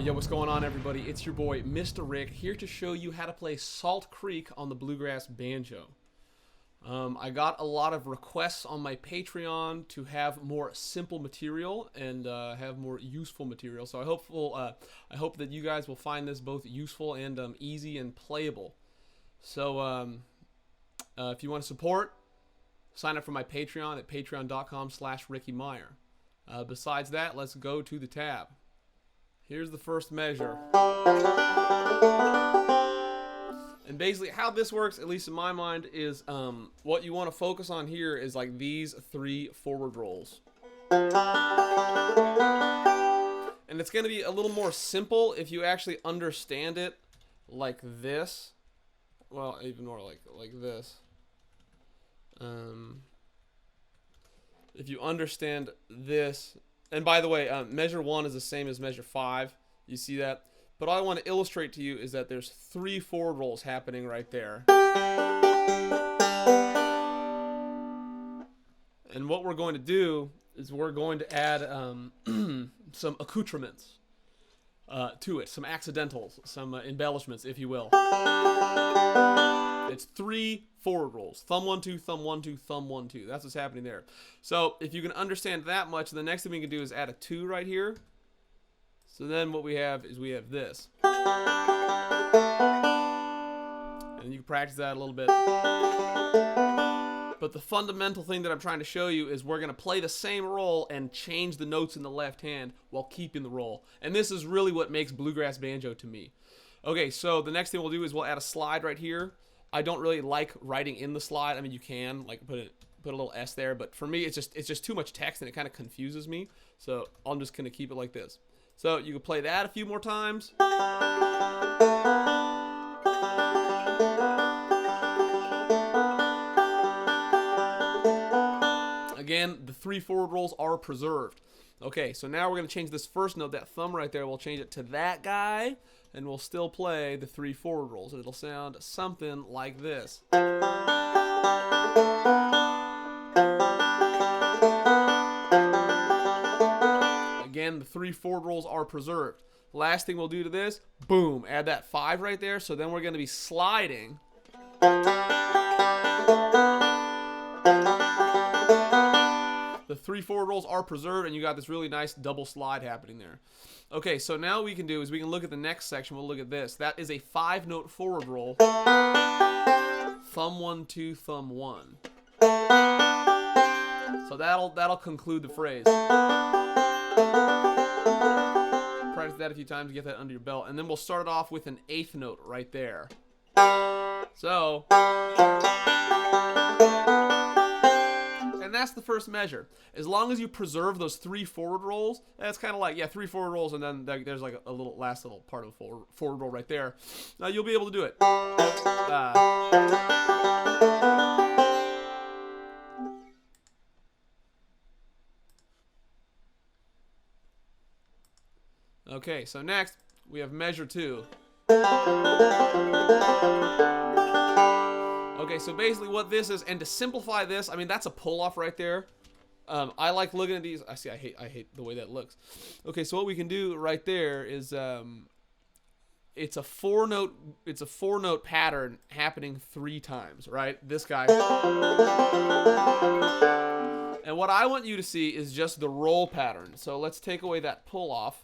Yo, what's going on, everybody? It's your boy, Mr. Rick, here to show you how to play Salt Creek on the Bluegrass Banjo. I got a lot of requests on my Patreon to have more simple material and have more useful material. So I hope that you guys will find this both useful and easy and playable. So if you want to support, sign up for my Patreon at patreon.com/RickyMeyer. Besides that, let's go to the tab. Here's the first measure. And basically how this works, at least in my mind, is what you want to focus on here is like these 3 forward rolls. And it's going to be a little more simple if you actually understand it like this. Well, even more like this. If you understand this. And by the way, measure 1 is the same as measure 5. You see that? But all I want to illustrate to you is that there's 3 forward rolls happening right there. And what we're going to do is we're going to add some accoutrements to it, some accidentals, some embellishments, if you will. It's 3 forward rolls. Thumb 1, 2, thumb 1, 2, thumb 1, 2. That's what's happening there. So if you can understand that much, the next thing we can do is add a 2 right here. So then what we have is we have this. And you can practice that a little bit. But the fundamental thing that I'm trying to show you is we're going to play the same roll and change the notes in the left hand while keeping the roll. And this is really what makes Bluegrass Banjo to me. Okay, so the next thing we'll do is we'll add a slide right here. I don't really like writing in the slide. I mean, you can like put a little S there, but for me, it's just too much text and it kind of confuses me. So I'm just gonna keep it like this. So you can play that a few more times. Again, the 3 forward rolls are preserved. Okay, so now we're gonna change this first note, that thumb right there. We'll change it to that guy. And we'll still play the 3 forward rolls. It'll sound something like this. Again, the 3 forward rolls are preserved. Last thing we'll do to this, boom, add that 5 right there. So then we're going to be sliding. The 3 forward rolls are preserved, and you got this really nice double slide happening there. Okay, so now what we can do is we can look at the next section. We'll look at this. That is a 5-note forward roll. Thumb 1, 2, thumb 1. So that'll conclude the phrase. Practice that a few times to get that under your belt, and then we'll start it off with an 8th note right there. So. And that's the first measure. As long as you preserve those 3 forward rolls, that's kind of like, 3 forward rolls, and then there's like a last little part of the forward roll right there. You'll be able to do it. Okay, so next we have measure 2. Okay, so basically what this is, and to simplify this, I mean, that's a pull-off right there. I like looking at these. I hate the way that looks. Okay, so what we can do right there is it's a 4-note pattern happening 3 times, right? This guy. And what I want you to see is just the roll pattern. So let's take away that pull-off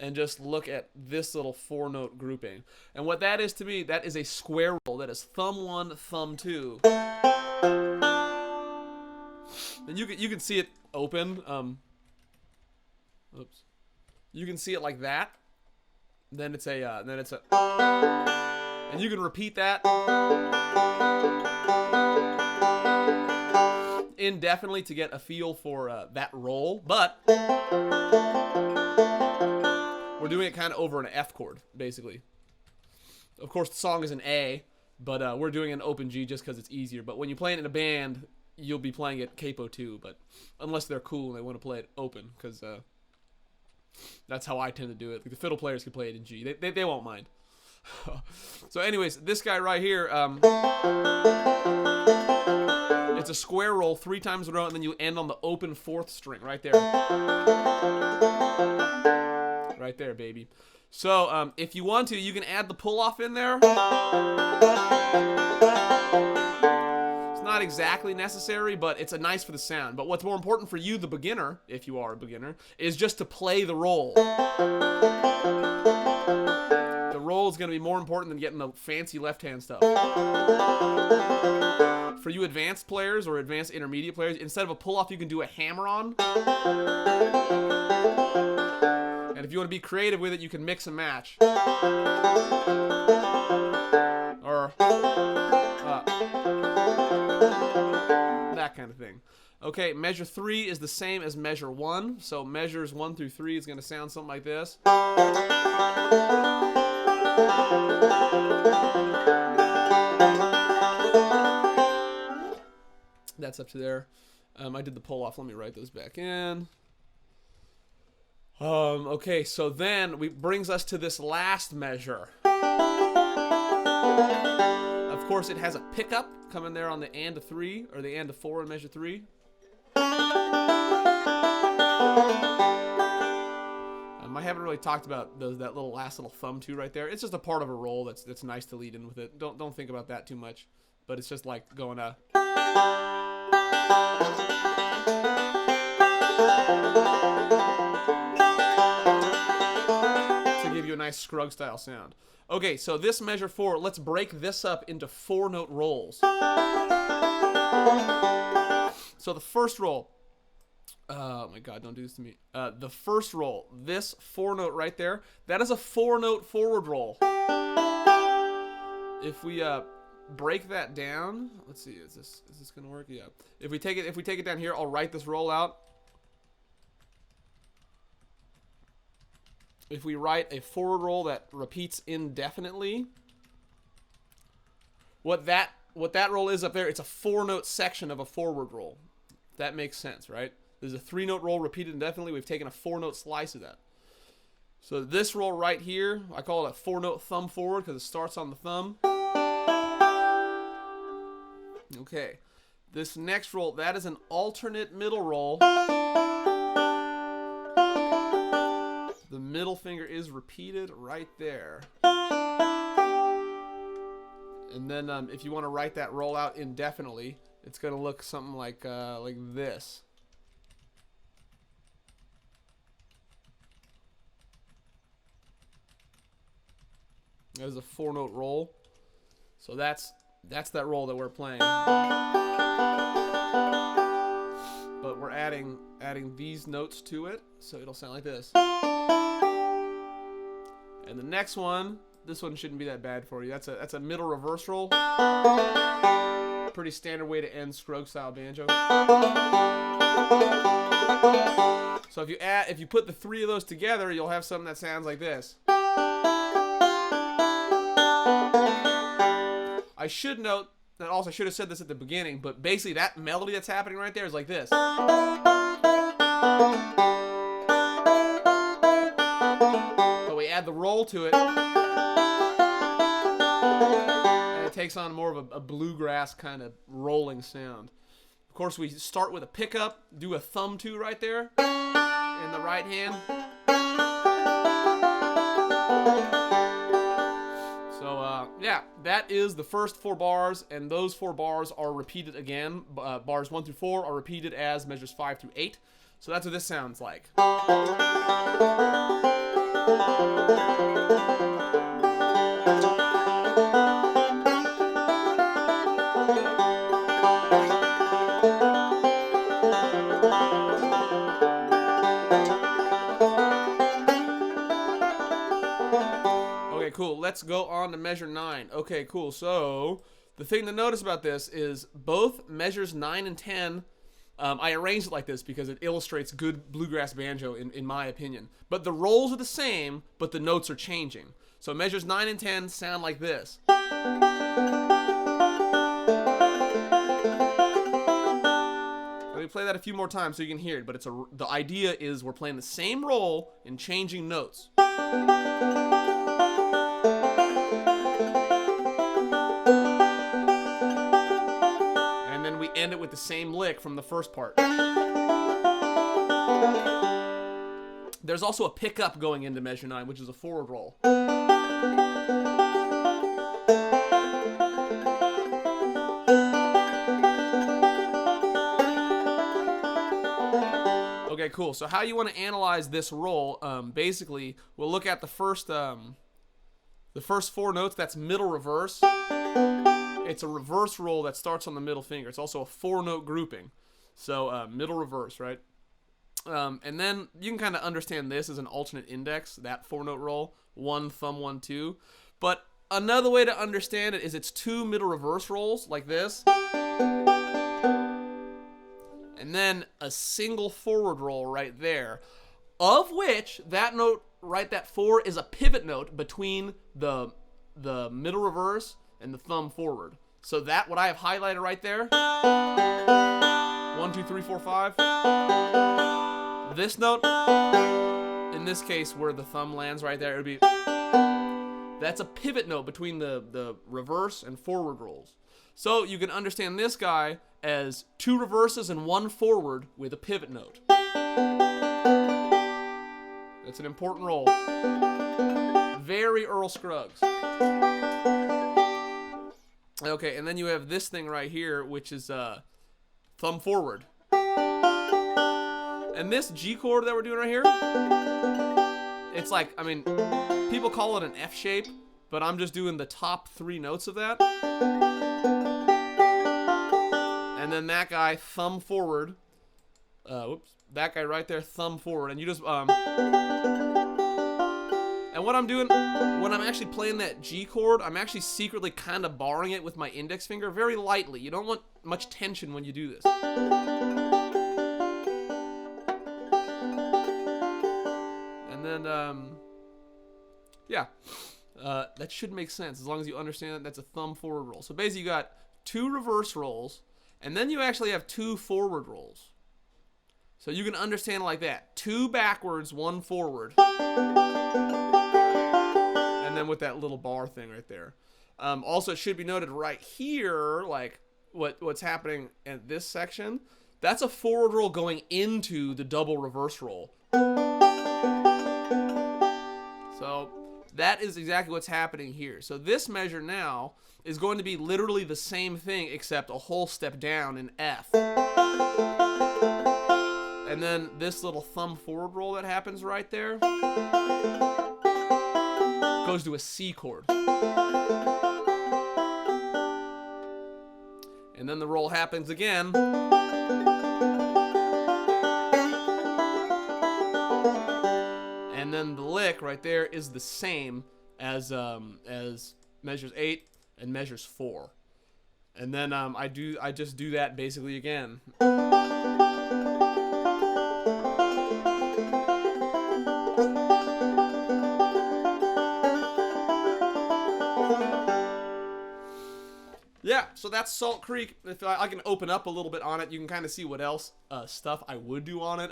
and just look at this little 4-note grouping. And what that is to me, that is a square roll. That is thumb 1, thumb 2. And you can see it open. Oops. You can see it like that. Then it's a And you can repeat that indefinitely to get a feel for that roll, but we're doing it kind of over an F chord, basically. Of course, the song is an A, but we're doing an open G just because it's easier. But when you play it in a band, you'll be playing it capo too, but unless they're cool and they want to play it open, because that's how I tend to do it. Like the fiddle players can play it in G. They won't mind. So anyways, this guy right here, it's a square roll 3 times in a row, and then you end on the open 4th string right there. Right there, baby. So if you want to, you can add the pull-off in there. It's not exactly necessary, but it's nice for the sound. But what's more important for you, the beginner, if you are a beginner, is just to play the roll. The roll is going to be more important than getting the fancy left-hand stuff. For you advanced players or advanced intermediate players, instead of a pull-off, you can do a hammer-on. And if you want to be creative with it, you can mix and match. Or that kind of thing. Okay, measure 3 is the same as measure 1. So measures 1 through 3 is going to sound something like this. That's up to there. I did the pull-off. Let me write those back in. Okay, so then brings us to this last measure. Of course, it has a pickup coming there on the and of 3, or the and of 4 in measure 3. I haven't really talked about that last little thumb 2 right there. It's just a part of a roll that's nice to lead in with it. Don't think about that too much, but it's just like going to give you a nice Scruggs style sound. Okay, so this measure 4, let's break this up into 4-note rolls. So the first roll, oh my God, don't do this to me. The first roll, this 4-note right there, that is a 4-note forward roll. If we break that down, let's see, is this gonna work? Yeah. If we take it down here, I'll write this roll out. If we write a forward roll that repeats indefinitely, what that roll is up there, it's a 4-note section of a forward roll. That makes sense, right? There's a 3-note roll repeated indefinitely. We've taken a 4-note slice of that. So this roll right here, I call it a 4-note thumb forward because it starts on the thumb. Okay. This next roll, that is an alternate middle roll. The middle finger is repeated right there. And then if you want to write that roll out indefinitely, it's going to look something like this. That is a 4-note roll. So that's that roll that we're playing. But we're adding these notes to it, so it'll sound like this. And the next one, this one shouldn't be that bad for you. That's a middle reverse roll. Pretty standard way to end Scruggs style banjo. So if you put the 3 of those together, you'll have something that sounds like this. I should note that also I should have said this at the beginning, but basically that melody that's happening right there is like this. But we add the roll to it, and it takes on more of a bluegrass kind of rolling sound. Of course, we start with a pickup, do a thumb 2 right there in the right hand. Yeah, that is the first 4 bars, and those 4 bars are repeated again. Bars 1 through 4 are repeated as measures 5 through 8. So that's what this sounds like. Okay, cool. let's go on to measure 9. Okay, cool. So the thing to notice about this is both measures 9 and 10, I arranged it like this because it illustrates good bluegrass banjo in my opinion. But the rolls are the same, but the notes are changing. So measures 9 and 10 sound like this. Let me play that a few more times so you can hear it, but the idea is we're playing the same roll and changing notes. And then we end it with the same lick from the first part. There's also a pickup going into measure 9, which is a forward roll. Okay, cool. So how you want to analyze this roll, basically, we'll look at the first 4 notes. That's middle reverse. It's a reverse roll that starts on the middle finger. It's also a 4-note grouping. So middle reverse, right? And then you can kind of understand this as an alternate index, that 4-note roll, 1, thumb, 1, 2. But another way to understand it is it's 2 middle reverse rolls like this. And then a single forward roll right there, of which that note, right, that 4 is a pivot note between the middle reverse and the thumb forward. So that, what I have highlighted right there, 1, 2, 3, 4, 5. This note, in this case where the thumb lands right there, it would be, that's a pivot note between the reverse and forward rolls. So you can understand this guy as 2 reverses and 1 forward with a pivot note. That's an important roll. Very Earl Scruggs. Okay, and then you have this thing right here, which is thumb forward. And this G chord that we're doing right here, it's like, I mean, people call it an F shape, but I'm just doing the top 3 notes of that. And then that guy, thumb forward. Whoops. That guy right there, thumb forward. And you just, and what I'm doing, when I'm actually playing that G chord, I'm actually secretly kind of barring it with my index finger very lightly. You don't want much tension when you do this. And then, yeah. That should make sense as long as you understand that that's a thumb forward roll. So basically you got 2 reverse rolls, and then you actually have 2 forward rolls. So you can understand it like that. 2 backwards, 1 forward. And then with that little bar thing right there. Also, it should be noted right here, like what's happening in this section, that's a forward roll going into the double reverse roll. So that is exactly what's happening here. So this measure now is going to be literally the same thing except a whole step down in F. And then this little thumb forward roll that happens right there goes to a C chord. And then the roll happens again. And then the lick right there is the same as measures 8 and measures 4. And then I just do that basically again. Yeah, so that's Salt Creek. If I can open up a little bit on it, you can kind of see what else stuff I would do on it.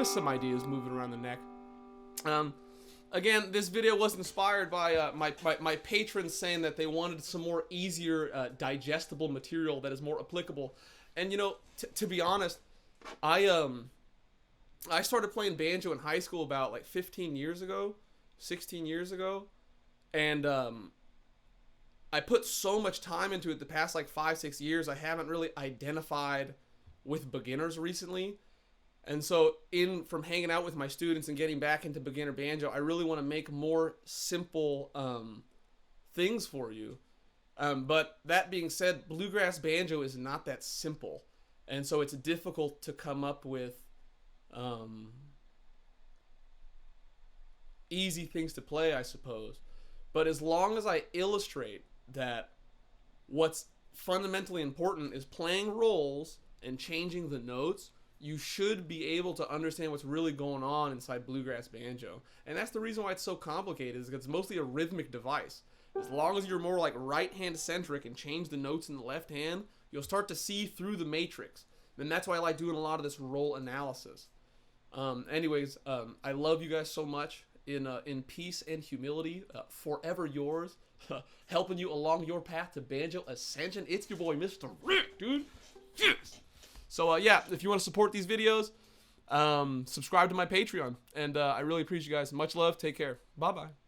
Some ideas moving around the neck. Again, this video was inspired by my patrons saying that they wanted some more easier digestible material that is more applicable. And you know, to be honest, I I started playing banjo in high school about like 15 years ago, 16 years ago, and I put so much time into it the past like 5-6 years. I haven't really identified with beginners recently. And so from hanging out with my students and getting back into beginner banjo, I really want to make more simple things for you. But that being said, bluegrass banjo is not that simple. And so it's difficult to come up with easy things to play, I suppose. But as long as I illustrate that what's fundamentally important is playing rolls and changing the notes, you should be able to understand what's really going on inside bluegrass banjo. And that's the reason why it's so complicated, is because it's mostly a rhythmic device. As long as you're more like right-hand centric and change the notes in the left hand, you'll start to see through the matrix. And that's why I like doing a lot of this roll analysis. Anyways, I love you guys so much. In peace and humility, forever yours, helping you along your path to banjo ascension. It's your boy, Mr. Rick, dude. Yes. So, yeah, if you want to support these videos, subscribe to my Patreon. And I really appreciate you guys. Much love. Take care. Bye-bye.